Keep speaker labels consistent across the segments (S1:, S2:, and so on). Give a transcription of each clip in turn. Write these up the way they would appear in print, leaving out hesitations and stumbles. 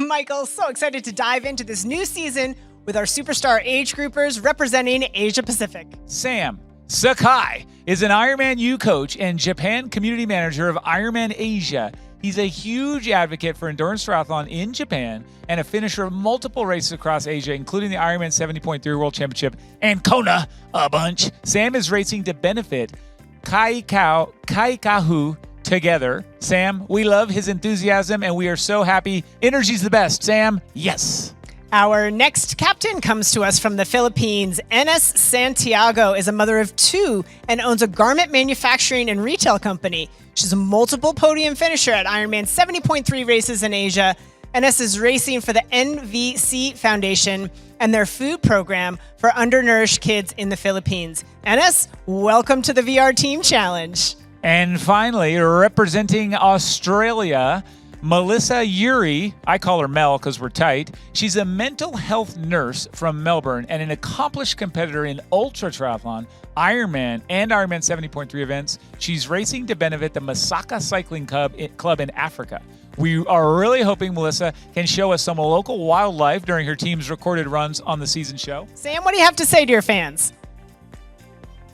S1: Michael. So excited to dive into this new season with our superstar age groupers representing Asia Pacific.
S2: Sam Sakai is an Ironman U coach and Japan community manager of Ironman Asia. He's a huge advocate for endurance triathlon in Japan and a finisher of multiple races across Asia, including the Ironman 70.3 World Championship and Kona a bunch. Sam is racing to benefit Kaikahu together. Sam, we love his enthusiasm and we are so happy. Energy's the best. Sam, yes.
S1: Our next captain comes to us from the Philippines. Enes Santiago is a mother of two and owns a garment manufacturing and retail company. She's a multiple podium finisher at Ironman 70.3 races in Asia. Enes is racing for the NVC Foundation and their food program for undernourished kids in the Philippines. Enes, welcome to the VR Team Challenge.
S2: And finally, representing Australia, Melissa Yuri, I call her Mel because we're tight. She's a mental health nurse from Melbourne and an accomplished competitor in ultra triathlon, Ironman, and Ironman 70.3 events. She's racing to benefit the Masaka Cycling Club in Africa. We are really hoping Melissa can show us some local wildlife during her team's recorded runs on the season show.
S1: Sam, what do you have to say to your fans?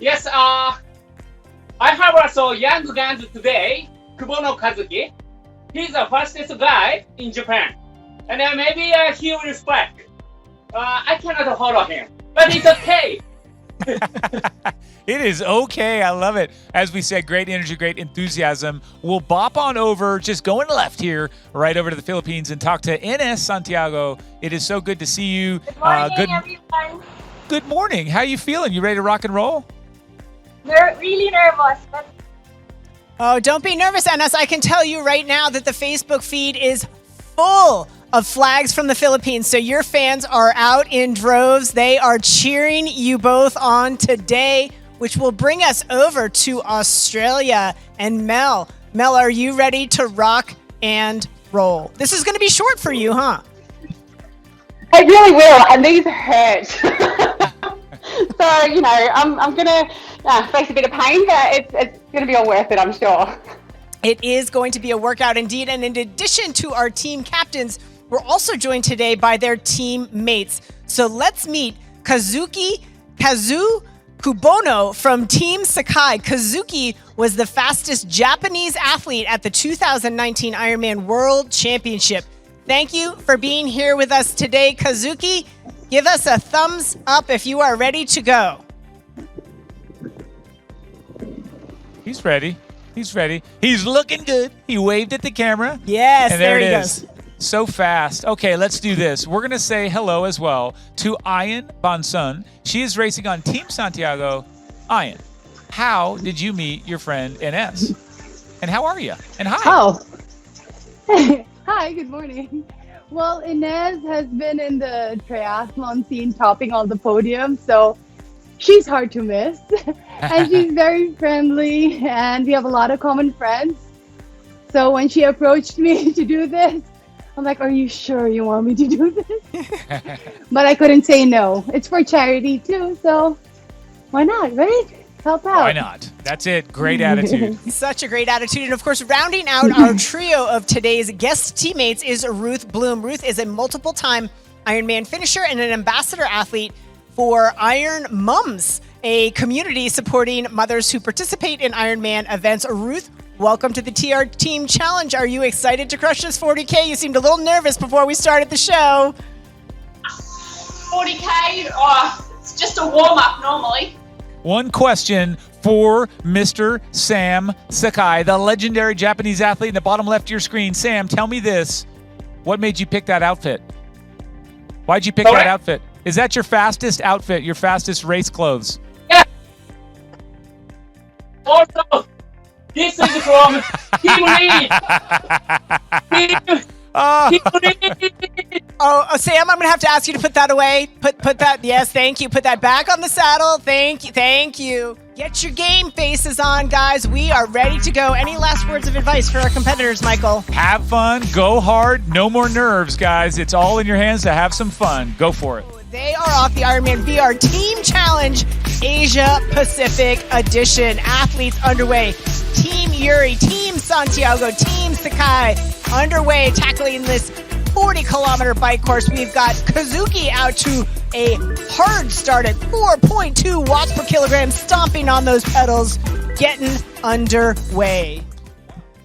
S3: Yes, I have also young guy today, Kubono Kazuki. He's the fastest guy in Japan. And maybe he will respect. I cannot follow him, but it's okay.
S2: It is okay. I love it. As we said, great energy, great enthusiasm. We'll bop on over, just going left here, right over to the Philippines and talk to Enes Santiago. It is so good to see you.
S4: Good morning, everyone.
S2: Good morning. How you feeling? You ready to rock and roll?
S4: Really nervous, but
S1: Oh, don't be nervous, Enes. I can tell you right now that the Facebook feed is full of flags from the Philippines. So your fans are out in droves. They are cheering you both on today, which will bring us over to Australia. And Mel, are you ready to rock and roll? This is going to be short for you, huh?
S4: it really will, and these hurt. So, I'm going to face a bit of pain, but it's going to be all worth it, I'm sure.
S1: It is going to be a workout indeed. And in addition to our team captains, we're also joined today by their teammates. So let's meet Kazu Kubono from Team Sakai. Kazuki was the fastest Japanese athlete at the 2019 Ironman World Championship. Thank you for being here with us today, Kazuki. Give us a thumbs up if you are ready to go.
S2: He's ready. He's looking good. He waved at the camera.
S1: Yes,
S2: and there
S1: he
S2: it
S1: goes.
S2: is. So fast. Okay, let's do this. We're going to say hello as well to Ayan Bonsun. She is racing on Team Santiago. Ayan, how did you meet your friend Enes? And how are you? And hi.
S5: Oh. Hi, good morning. Well, Inez has been in the triathlon scene topping all the podiums, so she's hard to miss. And she's very friendly, and we have a lot of common friends. So when she approached me to do this, I'm like, are you sure you want me to do this? But I couldn't say no. It's for charity too, so why not, right? Help out.
S2: Why not? That's it. Great attitude.
S1: Such a great attitude. And of course, rounding out our trio of today's guest teammates is Ruth Bloom. Ruth is a multiple-time Ironman finisher and an ambassador athlete for Iron Mums, a community supporting mothers who participate in Ironman events. Ruth, welcome to the TR Team Challenge. Are you excited to crush this 40K? You seemed a little nervous before we started the show.
S6: 40K, it's just a warm-up normally.
S2: One question for Mr. Sam Sakai, the legendary Japanese athlete in the bottom left of your screen. Sam, tell me this. What made you pick that outfit? Why'd you pick that outfit? Is that your fastest outfit, your fastest race clothes?
S3: Yeah. Also, this is from Team Lead.
S1: Oh, Sam, I'm going to have to ask you to put that away. Put that, yes, thank you. Put that back on the saddle. Thank you. Get your game faces on, guys. We are ready to go. Any last words of advice for our competitors, Michael?
S2: Have fun, go hard, no more nerves, guys. It's all in your hands to have some fun. Go for it.
S1: They are off the Ironman VR Team Challenge Asia Pacific Edition. Athletes underway. Team Yuri, Team Santiago, Team Sakai underway, tackling this 40-kilometer bike course. We've got Kazuki out to a hard start at 4.2 watts per kilogram, stomping on those pedals, getting underway.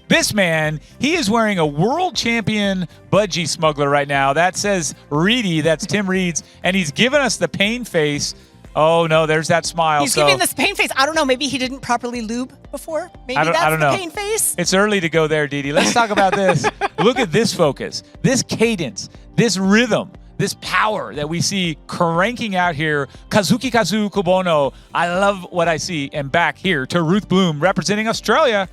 S2: This man, he is wearing a world champion budgie smuggler right now. That says Reedy, that's Tim Reed's, and he's giving us the pain face. Oh, no, there's that smile.
S1: He's giving this pain face. I don't know, maybe he didn't properly lube before? Maybe
S2: I don't
S1: that's
S2: know.
S1: the pain face?
S2: It's early to go there, Didi. Let's talk about this. Look at this focus, this cadence, this rhythm, this power that we see cranking out here. Kazuki Kazu Kubono. I love what I see. And back here to Ruth Bloom representing Australia.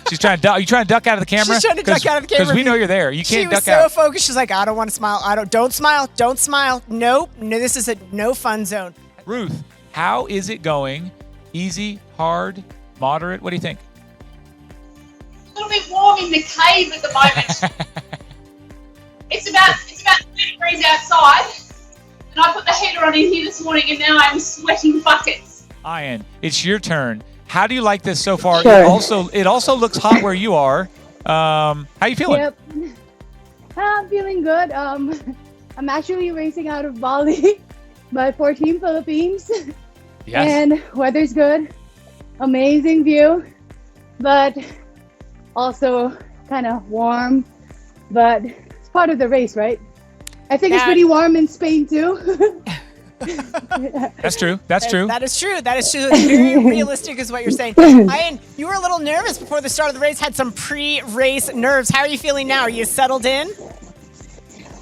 S2: She's trying to duck. Are you trying to duck out of the camera?
S1: She's trying to duck out of the camera.
S2: Because we know you're there. You can't duck out.
S1: She was so focused. She's like, I don't want to smile. Don't smile. Don't smile. Nope. No, this is a no fun zone.
S2: Ruth, how is it going? Easy, hard, moderate? What do you think?
S6: A little bit warm in the cave at the moment. It's about 30 degrees outside, and I put the heater on in here this morning, and now I'm sweating buckets.
S2: Ian, it's your turn. How do you like this so far?
S4: Sure.
S2: It also looks hot where you are. How you feeling?
S5: Yep. I'm feeling good. I'm actually racing out of Bali for Team Philippines.
S2: Yes.
S5: And weather's good. Amazing view. But also kind of warm. But it's part of the race, right? I think it's pretty warm in Spain too.
S2: That's true. That's true.
S1: That is true. That is true. It's very realistic is what you're saying. Ian, you were a little nervous before the start of the race, had some pre-race nerves. How are you feeling now? Are you settled in?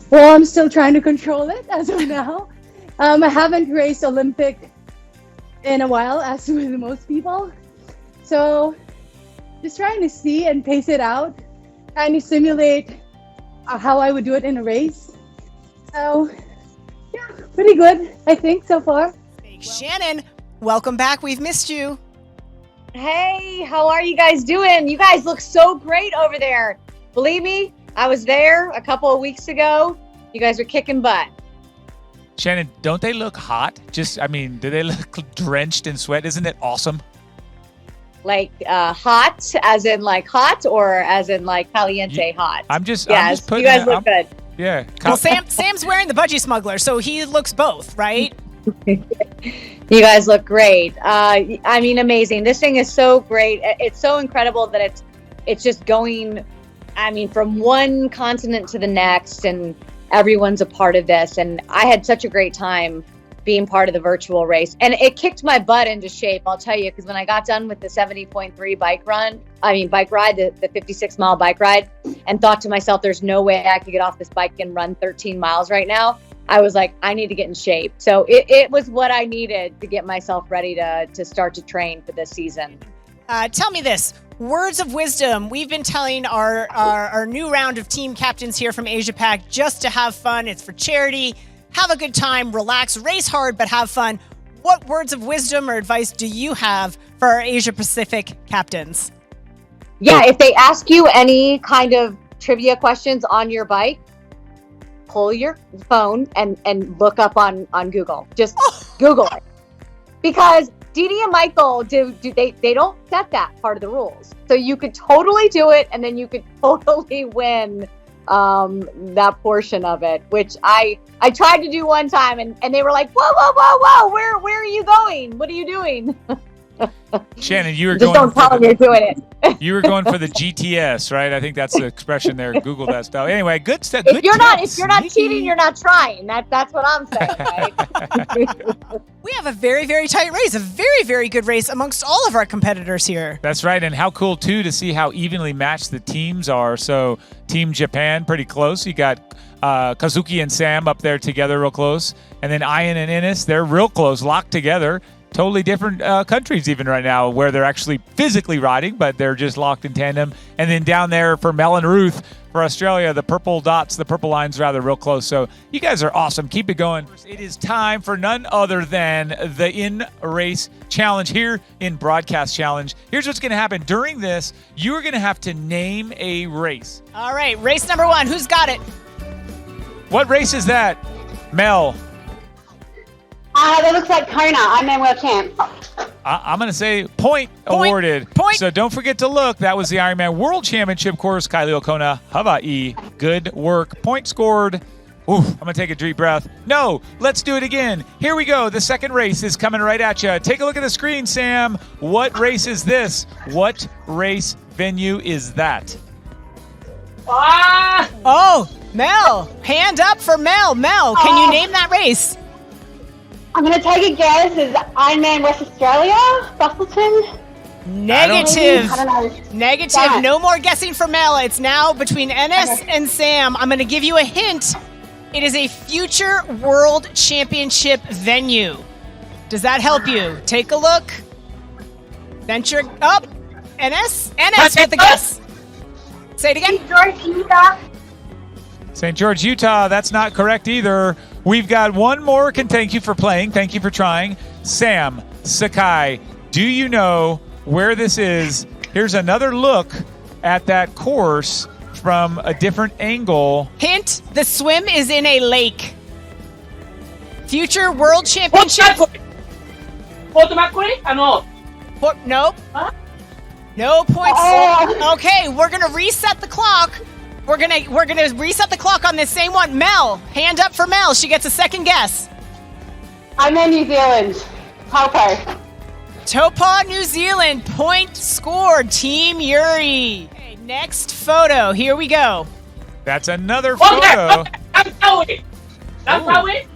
S5: Well, I'm still trying to control it as of now. I haven't raced Olympic in a while, as with most people. So just trying to see and pace it out, trying to simulate how I would do it in a race. So yeah, pretty good, I think, so far.
S1: Shannon, welcome back. We've missed you.
S7: Hey, how are you guys doing? You guys look so great over there. Believe me, I was there a couple of weeks ago. You guys are kicking butt.
S2: Shannon, don't they look hot? Do they look drenched in sweat? Isn't it awesome?
S7: Like hot, as in like hot, or as in like caliente hot?
S2: I'm just
S7: You guys look good.
S2: Yeah.
S1: Well, Sam's wearing the budgie smuggler, so he looks both, right?
S7: You guys look great. Amazing. This thing is so great. It's so incredible that it's just going, from one continent to the next, and everyone's a part of this. And I had such a great time being part of the virtual race. And it kicked my butt into shape, I'll tell you, because when I got done with the 70.3 bike ride, the 56-mile bike ride, and thought to myself, there's no way I could get off this bike and run 13 miles right now. I was like, I need to get in shape. So it was what I needed to get myself ready to start to train for this season.
S1: Tell me this. Words of wisdom. We've been telling our new round of team captains here from Asia Pac just to have fun. It's for charity. Have a good time, relax, race hard, but have fun. What words of wisdom or advice do you have for our Asia Pacific captains?
S7: Yeah, if they ask you any kind of trivia questions on your bike, pull your phone and look up on Google. Just Google it. Because Didi and Michael they don't set that part of the rules. So you could totally do it, and then you could totally win that portion of it, which I tried to do one time, and they were like, whoa, where are you going? What are you doing?
S2: Shannon, you were
S7: Just
S2: going.
S7: don't tell them you're doing it.
S2: You were going for the GTS, right? I think that's the expression there. Google that stuff. Anyway, good stuff.
S7: If you're not cheating, you're not trying. That's what I'm saying, right?
S1: We have a very, very tight race, a very, very good race amongst all of our competitors here.
S2: That's right, and how cool, too, to see how evenly matched the teams are. So Team Japan, pretty close. You got Kazuki and Sam up there together real close. And then Ian and Ines, they're real close, locked together. Totally different countries even right now where they're actually physically riding, but they're just locked in tandem. And then down there for Mel and Ruth for Australia, the purple dots, the purple lines rather real close. So you guys are awesome. Keep it going. It is time for none other than the in-race challenge here in Broadcast Challenge. Here's what's going to happen. During this, you are going to have to name a race.
S1: All right, race number 1. Who's got it?
S2: What race is that? Mel.
S4: That looks like Kona. I'm their world champ.
S2: I'm going to say point awarded.
S1: Point.
S2: So don't forget to look. That was the Ironman World Championship course, Kylie Okona, Hawaii. Good work. Point scored. Ooh, I'm going to take a deep breath. No, let's do it again. Here we go. The second race is coming right at you. Take a look at the screen, Sam. What race is this? What race venue is that?
S3: Ah!
S1: Oh, Mel. Hand up for Mel. Mel, can you name that race?
S4: I'm going to take a guess. Is Ironman West Australia? Bustleton?
S1: Negative.
S4: I don't know.
S1: Negative.
S4: Damn.
S1: No more guessing for Mel. It's now between Enes and Sam. I'm going to give you a hint. It is a future world championship venue. Does that help you? Take a look. Venture up. Enes with the guess. Say it again.
S2: St. George, Utah. That's not correct either. We've got one more. Thank you for playing. Thank you for trying. Sam Sakai, do you know where this is? Here's another look at that course from a different angle.
S1: Hint, the swim is in a lake. Future world championship.
S3: Port Macquarie? No.
S1: Nope.
S3: Huh?
S1: No points.
S4: Oh.
S1: Okay, we're gonna reset the clock. We're gonna reset the clock on this same one. Mel, hand up for Mel. She gets a second guess.
S4: I'm in New Zealand. Taupo.
S1: Taupo, New Zealand. Point scored. Team Yuri. Okay, next photo. Here we go.
S2: That's another photo.
S3: That's Howie. That's
S2: Ooh.
S3: Howie.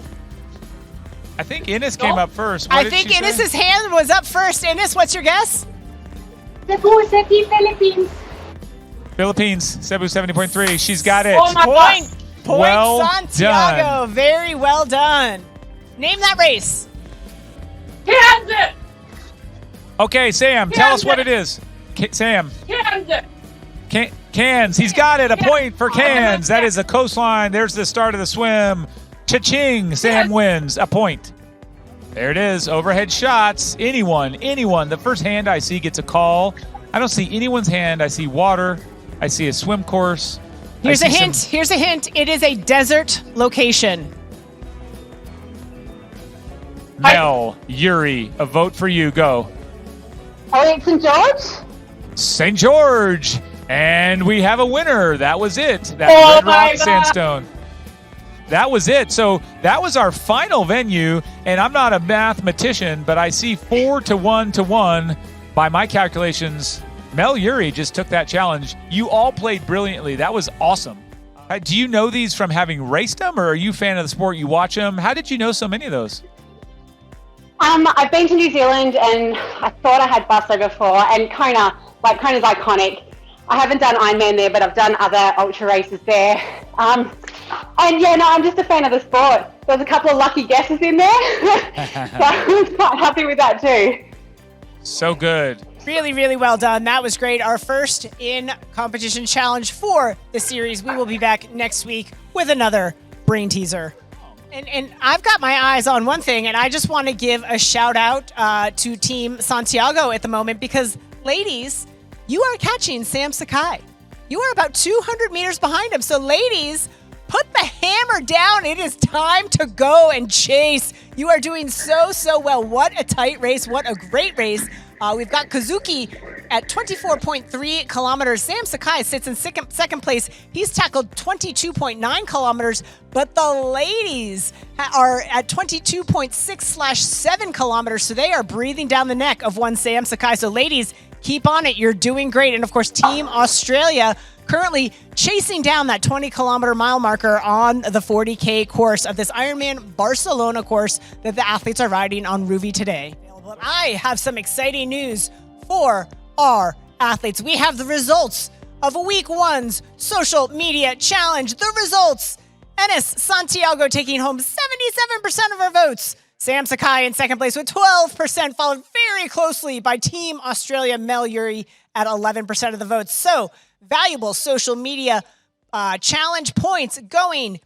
S2: I think Ines came up first.
S1: I think Ines' hand was up first. Ines, what's your guess?
S4: Cebu City, Philippines.
S2: Philippines, Cebu 70.3. She's got it.
S3: Oh my God.
S1: Point
S2: Well
S1: Santiago.
S2: done.
S1: Very well done. Name that race.
S3: Kansas.
S2: Okay, Sam, tell us what it is. Sam,
S3: Kansas.
S2: Cairns. He's got it. A point for Cairns. That is the coastline. There's the start of the swim. Cha-ching. Sam wins. A point. There it is. Overhead shots. Anyone. The first hand I see gets a call. I don't see anyone's hand. I see water. I see a swim course.
S1: Here's a hint. It is a desert location.
S2: Mel, Yuri, a vote for you. Go.
S4: Oh, St. George?
S2: St. George. And we have a winner. That was it. That
S3: Oh
S2: Red
S3: my
S2: Rock
S3: God.
S2: Sandstone. That was it. So that was our final venue. And I'm not a mathematician, but I see 4 to 1 to 1 by my calculations. Mel Yuri just took that challenge. You all played brilliantly. That was awesome. Do you know these from having raced them, or are you a fan of the sport? You watch them? How did you know so many of those?
S4: I've been to New Zealand and I thought I had Busso before, and Kona's iconic. I haven't done Ironman there, but I've done other ultra races there. And yeah, no, I'm just a fan of the sport. There was a couple of lucky guesses in there, so I was quite happy with that too.
S2: So good.
S1: Really, really well done. That was great. Our first in competition challenge for the series. We will be back next week with another brain teaser. And I've got my eyes on one thing, and I just want to give a shout out to Team Santiago at the moment because, ladies, you are catching Sam Sakai. You are about 200 meters behind him. So, ladies, put the hammer down. It is time to go and chase. You are doing so well. What a tight race. What a great race. We've got Kazuki at 24.3 kilometers. Sam Sakai sits in second place. He's tackled 22.9 kilometers, but the ladies are at 22.6/7 kilometers. So they are breathing down the neck of one Sam Sakai. So ladies, keep on it. You're doing great. And of course, Team Australia currently chasing down that 20-kilometer mile marker on the 40K course of this Ironman Barcelona course that the athletes are riding on Ruvi today. But I have some exciting news for our athletes. We have the results of week 1's social media challenge. The results: Enes Santiago taking home 77% of our votes. Sam Sakai in second place with 12%, followed very closely by Team Australia Mel Yuri at 11% of the votes. So, valuable social media challenge points going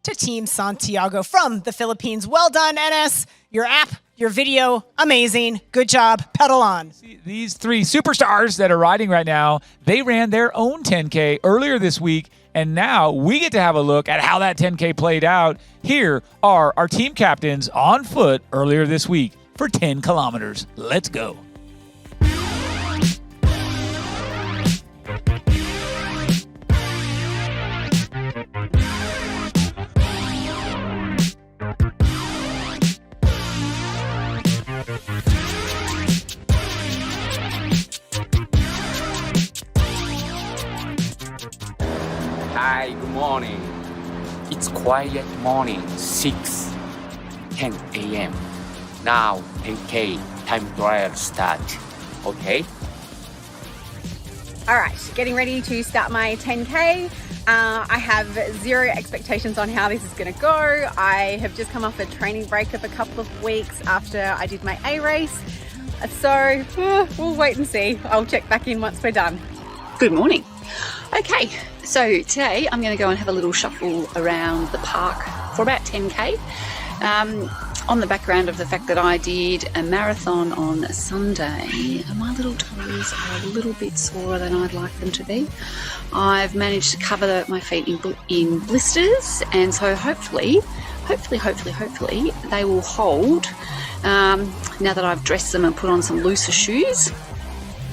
S1: to Team Santiago from the Philippines. Well done, Enes. Your app, your video, amazing. Good job. Pedal on.
S2: These 3 superstars that are riding right now, they ran their own 10K earlier this week, and now we get to have a look at how that 10K played out. Here are our team captains on foot earlier this week. for 10 kilometers. Let's go.
S8: Hi, good morning. It's quiet morning, 6:10 a.m. Now 10K time trial start. Okay?
S9: All right, getting ready to start my 10K. I have zero expectations on how this is going to go. I have just come off a training break of a couple of weeks after I did my A race. So we'll wait and see. I'll check back in once we're done.
S10: Good morning. Okay, so today I'm going to go and have a little shuffle around the park for about 10K. On the background of the fact that I did a marathon on Sunday, my little toes are a little bit sorer than I'd like them to be. I've managed to cover my feet in blisters, and so hopefully they will hold now that I've dressed them and put on some looser shoes.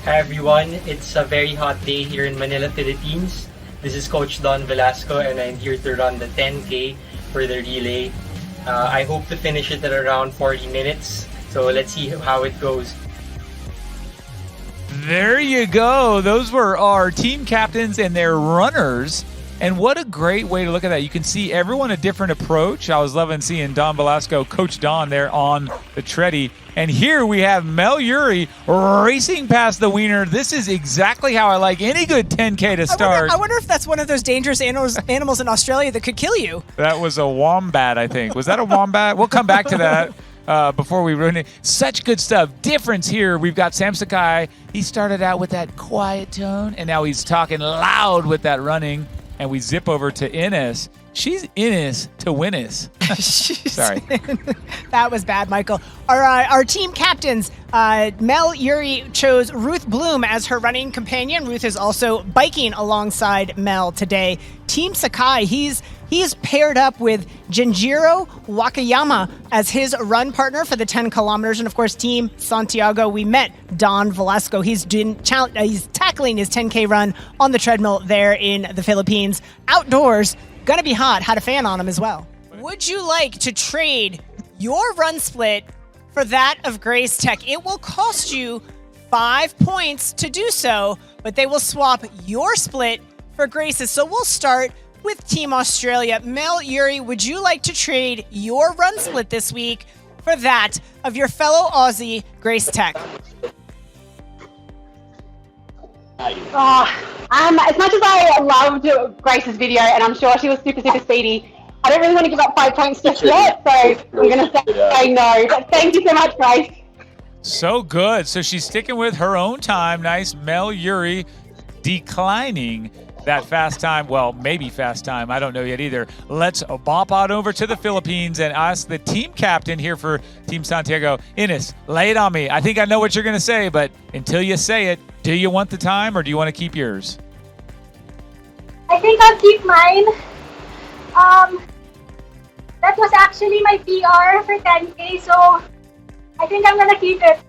S11: Hi everyone, it's a very hot day here in Manila, Philippines. This is Coach Don Velasco and I'm here to run the 10K for the relay. I hope to finish it at around 40 minutes, so let's see how it goes.
S2: There you go. Those were our team captains and their runners. And what a great way to look at that. You can see everyone a different approach. I was loving seeing Don Velasco, Coach Don there on the treadie. And here we have Mel Urey racing past the wiener. This is exactly how I like any good 10K to start.
S1: I wonder if that's one of those dangerous animals in Australia that could kill you.
S2: That was a wombat, I think. Was that a wombat? We'll come back to that before we ruin it. Such good stuff. Difference here. We've got Sam Sakai. He started out with that quiet tone, and now he's talking loud with that running. And we zip over to Ines. She's Ines to win us. Sorry.
S1: That was bad, Michael. Our team captains, Mel Urey chose Ruth Bloom as her running companion. Ruth is also biking alongside Mel today. Team Sakai, he's paired up with Genjiro Wakayama as his run partner for the 10 kilometers. And of course, Team Santiago, we met Don Velasco. He's tackling his 10K run on the treadmill there in the Philippines. Outdoors, gonna be hot. Had a fan on him as well. Would you like to trade your run split for that of Grace Tech? It will cost you 5 points to do so, but they will swap your split for Grace's. So we'll start with Team Australia. Mel Urey, would you like to trade your run split this week for that of your fellow Aussie, Grace Tech?
S4: As much as I loved Grace's video, and I'm sure she was super speedy, I don't really want to give up 5 points just yet, so I'm going to say no. But thank you so much, Grace.
S2: So good. So she's sticking with her own time. Nice. Mel Urey declining that fast time. Well, maybe fast time. I don't know yet either. Let's bop on over to the Philippines and ask the team captain here for Team Santiago. Ines, lay it on me. I think I know what you're going to say, but until you say it, do you want the time or do you want to keep yours?
S12: I think I'll keep mine. That was actually my PR for 10K, so I think I'm going to keep it.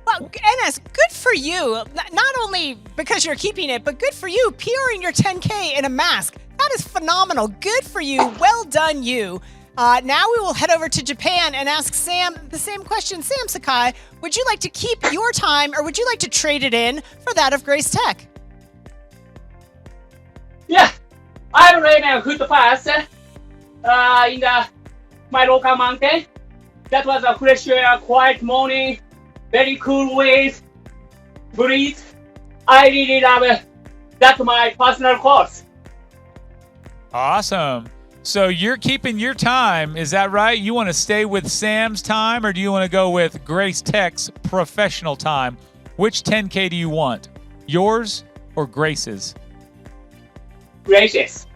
S1: Well, Ines, good for you. Not only because you're keeping it, but good for you PRing your 10K in a mask. That is phenomenal. Good for you. Well done, you. Now we will head over to Japan and ask Sam the same question. Sam Sakai, would you like to keep your time or would you like to trade it in for that of Grace Tech?
S3: Yeah, I ran a good pass in my local mountain. That was a fresh air, quiet morning, very cool breeze. I really love it. That's my personal course.
S2: Awesome. So you're keeping your time, is that right? You want to stay with Sam's time or do you want to go with Grace Tech's professional time? Which 10K do you want? Yours or Grace's?
S3: Gracious.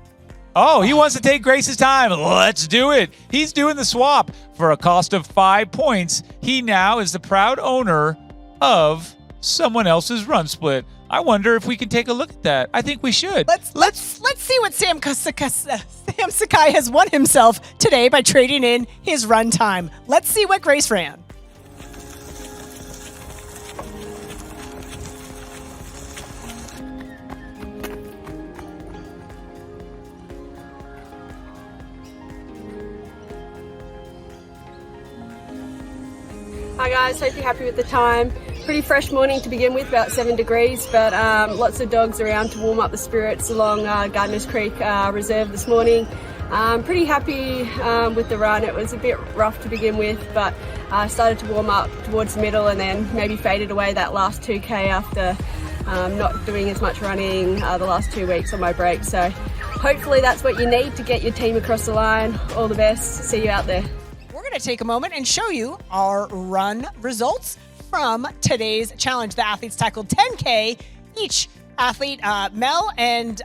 S2: Oh, he wants to take Grace's time. Let's do it. He's doing the swap for a cost of 5 points. He now is the proud owner of someone else's run split. I wonder if we can take a look at that. I think we should.
S1: Let's see what Sam Sakai has won himself today by trading in his run time. Let's see what Grace ran.
S13: Hi guys, hope you're happy with the time. Pretty fresh morning to begin with, about 7 degrees, but lots of dogs around to warm up the spirits along Gardeners Creek Reserve this morning. Pretty happy with the run. It was a bit rough to begin with, but I started to warm up towards the middle and then maybe faded away that last 2K after not doing as much running the last 2 weeks on my break. So hopefully that's what you need to get your team across the line. All the best. See you out there.
S1: We're going to take a moment and show you our run results from today's challenge. The athletes tackled 10K. Each athlete, Mel and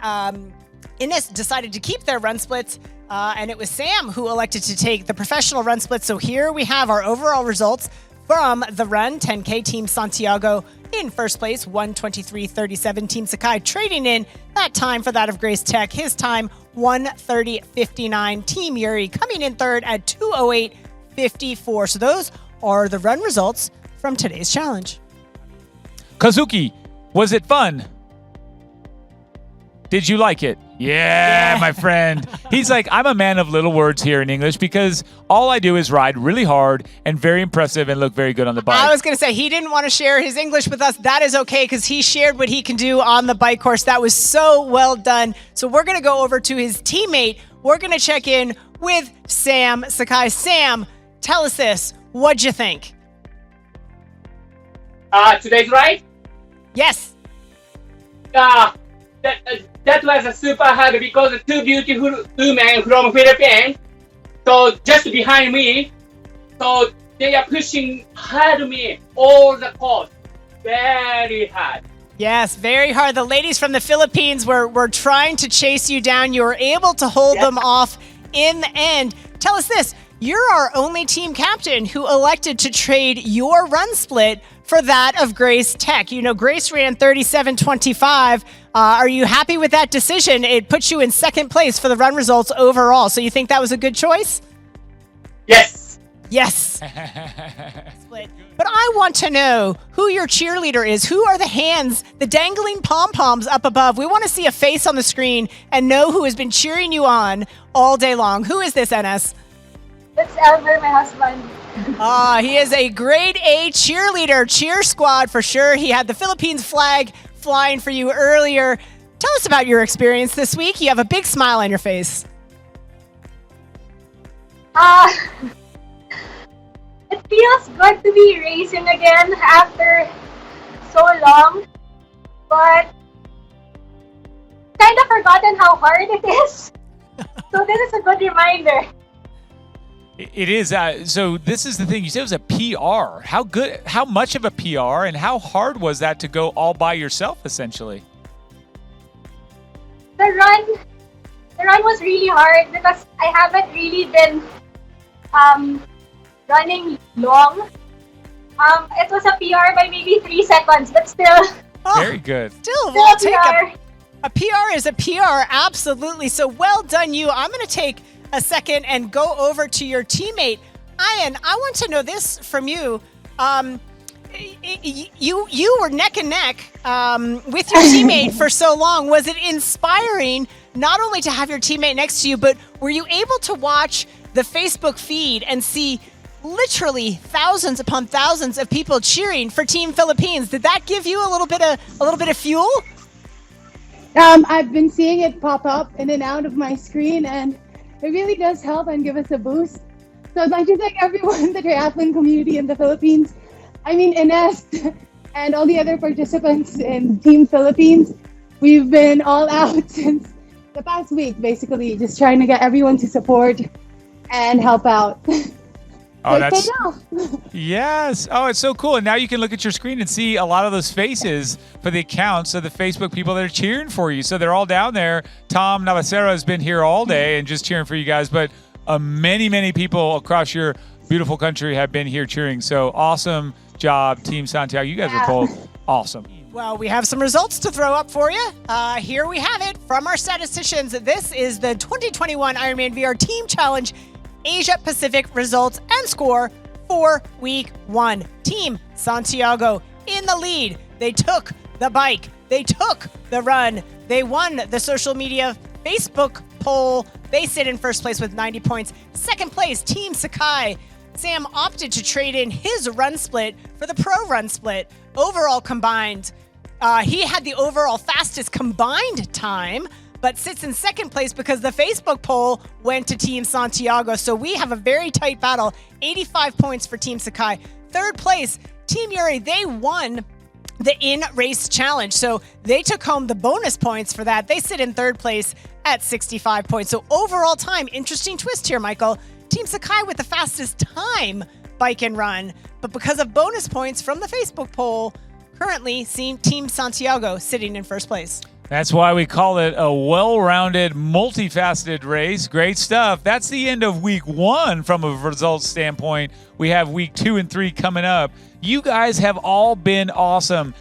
S1: Ines, decided to keep their run splits, and it was Sam who elected to take the professional run split. So here we have our overall results from the run. 10K, Team Santiago in first place, 1:23.37. Team Sakai trading in that time for that of Grace Tech. His time, 1:30.59. Team Yuri coming in third at 2:08.54. So those are the run results from today's challenge.
S2: Kazuki, was it fun? Did you like it? Yeah, my friend. He's like, I'm a man of little words here in English because all I do is ride really hard and very impressive and look very good on the bike.
S1: I was going to say, he didn't want to share his English with us. That is okay because he shared what he can do on the bike course. That was so well done. So we're going to go over to his teammate. We're going to check in with Sam Sakai. Sam, tell us this. What'd you think?
S3: Today's ride?
S1: Yes.
S3: That was super hard because two beautiful women from Philippines, so just behind me, so they are pushing hard me all the course, very hard.
S1: Yes, very hard. The ladies from the Philippines were trying to chase you down. You were able to hold them off in the end. Tell us this. You're our only team captain who elected to trade your run split for that of Grace Tech. You know, Grace ran 37:25. Are you happy with that decision? It puts you in second place for the run results overall. So you think that was a good choice?
S3: Yes.
S1: Yes. But I want to know who your cheerleader is. Who are the hands, the dangling pom-poms up above? We want to see a face on the screen and know who has been cheering you on all day long. Who is this, NS?
S12: That's Elmer, my husband.
S1: He is a grade A cheerleader, cheer squad for sure. He had the Philippines flag flying for you earlier. Tell us about your experience this week. You have a big smile on your face.
S12: It feels good to be racing again after so long, but kind of forgotten how hard it is. So this is a good reminder.
S2: It is. So this is the thing. You said it was a PR. How good? How much of a PR, and how hard was that to go all by yourself, essentially?
S12: The run was really hard because I haven't really been running long. It was a PR by maybe 3 seconds, but still.
S2: Very good.
S1: Still, we'll take a PR is a PR, absolutely. So well done, you. I'm going to take a second and go over to your teammate. Ian, I want to know this from you. You were neck and neck with your teammate for so long. Was it inspiring not only to have your teammate next to you, but were you able to watch the Facebook feed and see literally thousands upon thousands of people cheering for Team Philippines? Did that give you a little bit of fuel?
S5: I've been seeing it pop up in and out of my screen, and it really does help and give us a boost. So I'd like to thank everyone in the triathlon community in the Philippines. I mean, Ines and all the other participants in Team Philippines. We've been all out since the past week, basically, just trying to get everyone to support and help out.
S2: Oh, that's yes. Oh, it's so cool. And now you can look at your screen and see a lot of those faces for the accounts of the Facebook people that are cheering for you. So they're all down there. Tom Navacero has been here all day and just cheering for you guys. But many people across your beautiful country have been here cheering. So awesome job, Team Santiago. You guys are both awesome.
S1: Well, we have some results to throw up for you. Here we have it from our statisticians. This is the 2021 Ironman VR Team Challenge Asia Pacific results and score for week 1. Team Santiago in the lead. They took the bike. They took the run. They won the social media Facebook poll. They sit in first place with 90 points. Second place, Team Sakai. Sam opted to trade in his run split for the pro run split. Overall combined, he had the overall fastest combined time, but sits in second place because the Facebook poll went to Team Santiago. So we have a very tight battle. 85 points for Team Sakai. Third place, Team Yuri, they won the in-race challenge. So they took home the bonus points for that. They sit in third place at 65 points. So overall time, interesting twist here, Michael. Team Sakai with the fastest time bike and run, but because of bonus points from the Facebook poll, currently seeing Team Santiago sitting in first place.
S2: That's why we call it a well-rounded, multifaceted race. Great stuff. That's the end of week 1 from a results standpoint. We have week 2 and 3 coming up. You guys have all been awesome.